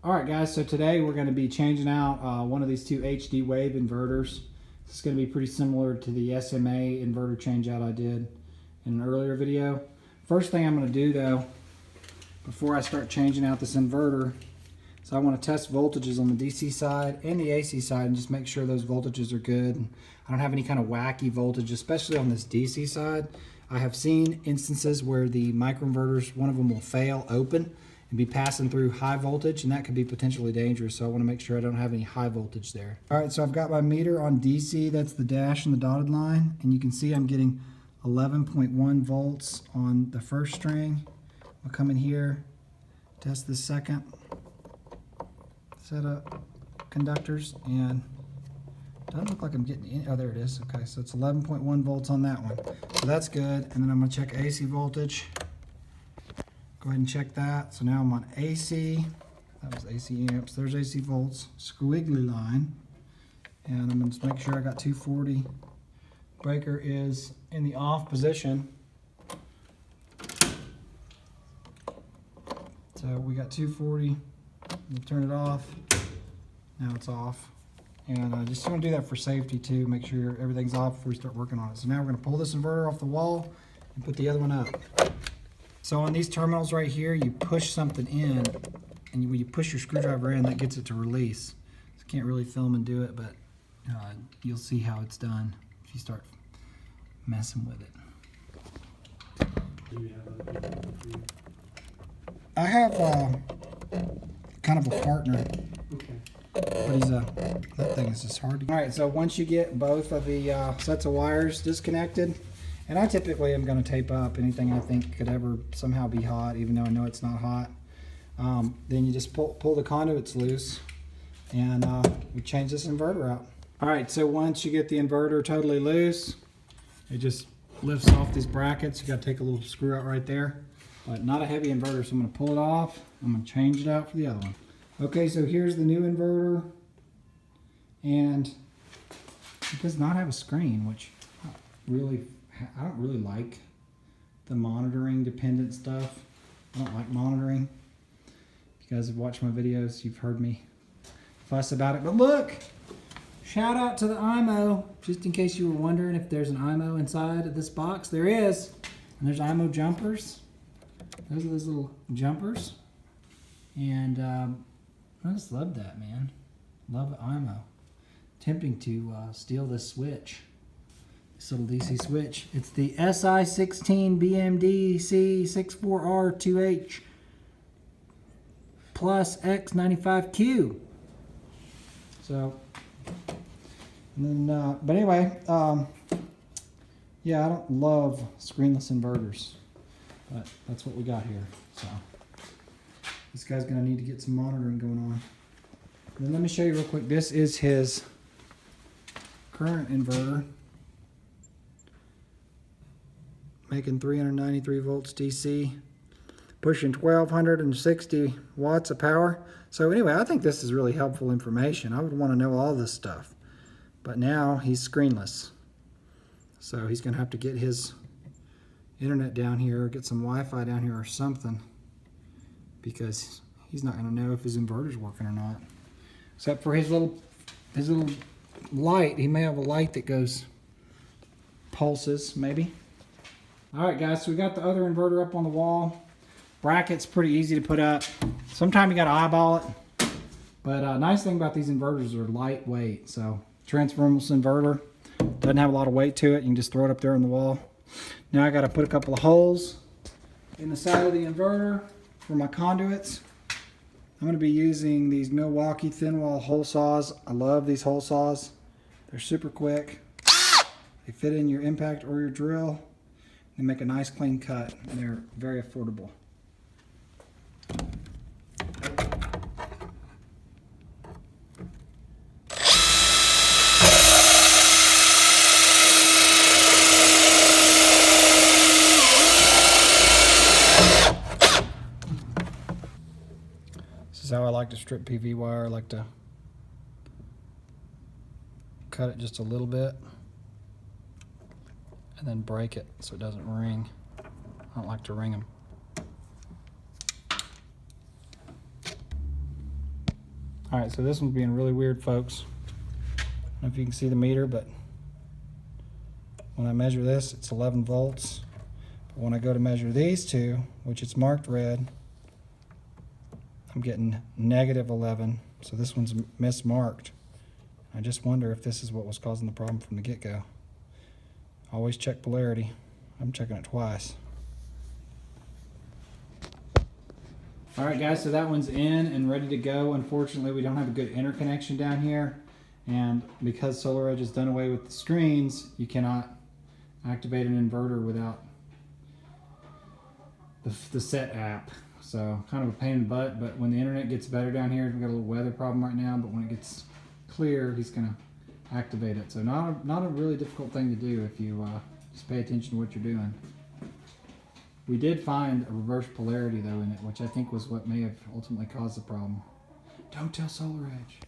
Alright guys, so today we're going to be changing out one of these two HD wave inverters. This is going to be pretty similar to the SMA inverter changeout I did in an earlier video. First thing I'm going to do though, before I start changing out this inverter, is I want to test voltages on the DC side and the AC side and just make sure those voltages are good. I don't have any kind of wacky voltage, especially on this DC side. I have seen instances where the microinverters, one of them will fail open and be passing through high voltage, and that could be potentially dangerous, so I want to make sure I don't have any high voltage there. Alright, so I've got my meter on DC, that's the dash and the dotted line, and you can see I'm getting 11.1 volts on the first string. I'll come in here, test the second set of conductors, and doesn't look like I'm getting any. Oh, there it is. Okay, so it's 11.1 volts on that one. So that's good. And then I'm going to check AC voltage. Go ahead and check that. So now I'm on AC. That was AC amps. There's AC volts. Squiggly line. And I'm going to just make sure I got 240. Breaker is in the off position. So we got 240. We'll turn it off. Now it's off. And I just want to do that for safety too, make sure everything's off before we start working on it. So now we're going to pull this inverter off the wall and put the other one up. So on these terminals right here, you push something in, and when you push your screwdriver in, that gets it to release. So can't really film and do it, but you'll see how it's done if you start messing with it. I have kind of a partner. Okay. But that thing is just hard to... Alright, so once you get both of the sets of wires disconnected, and I typically am going to tape up anything I think could ever somehow be hot, even though I know it's not hot. Then you just pull the conduits loose, and we change this inverter out. Alright, so once you get the inverter totally loose, it just lifts off these brackets. You got to take a little screw out right there. But not a heavy inverter, so I'm going to pull it off. I'm going to change it out for the other one. Okay, so here's the new inverter, and it does not have a screen, which I don't really like the monitoring dependent stuff. I don't like monitoring. If you guys have watched my videos, you've heard me fuss about it. But look, shout out to the IMO, just in case you were wondering if there's an IMO inside of this box. There is, and there's IMO jumpers. Those are those little jumpers, and I just love that, man. Love IMO. Tempting to steal this switch. This little DC switch. It's the SI16 BMDC64R2H plus X95Q. So, and then, but anyway, yeah, I don't love screenless inverters, but that's what we got here, so. This guy's going to need to get some monitoring going on. And then let me show you real quick. This is his current inverter. Making 393 volts DC. Pushing 1260 watts of power. So anyway, I think this is really helpful information. I would want to know all this stuff. But now he's screenless. So he's going to have to get his internet down here, get some Wi-Fi down here or something, because he's not going to know if his inverter's working or not. Except for his little light. He may have a light that goes pulses, maybe. Alright guys, so we got the other inverter up on the wall. Bracket's pretty easy to put up. Sometimes you got to eyeball it. But nice thing about these inverters, are lightweight. So transformable inverter, doesn't have a lot of weight to it. You can just throw it up there on the wall. Now I got to put a couple of holes in the side of the inverter for my conduits. I'm going to be using these Milwaukee thin wall hole saws. I love these hole saws. They're super quick. They fit in your impact or your drill. They make a nice clean cut, and they're very affordable. This is how I like to strip PV wire. I like to cut it just a little bit and then break it so it doesn't ring. I don't like to ring them. All right, so this one's being really weird, folks. I don't know if you can see the meter, but when I measure this, it's 11 volts. But when I go to measure these two, which it's marked red, I'm getting negative 11. So this one's mismarked. I just wonder if this is what was causing the problem from the get-go. Always check polarity. I'm checking it twice. All right, guys, so that one's in and ready to go. Unfortunately, we don't have a good interconnection down here. And because Solaredge has done away with the screens, you cannot activate an inverter without the set app. So kind of a pain in the butt, but when the internet gets better down here, we've got a little weather problem right now, but when it gets clear, he's gonna activate it. So not a really difficult thing to do if you just pay attention to what you're doing. We did find a reverse polarity though in it, which I think was what may have ultimately caused the problem. Don't tell Solaredge.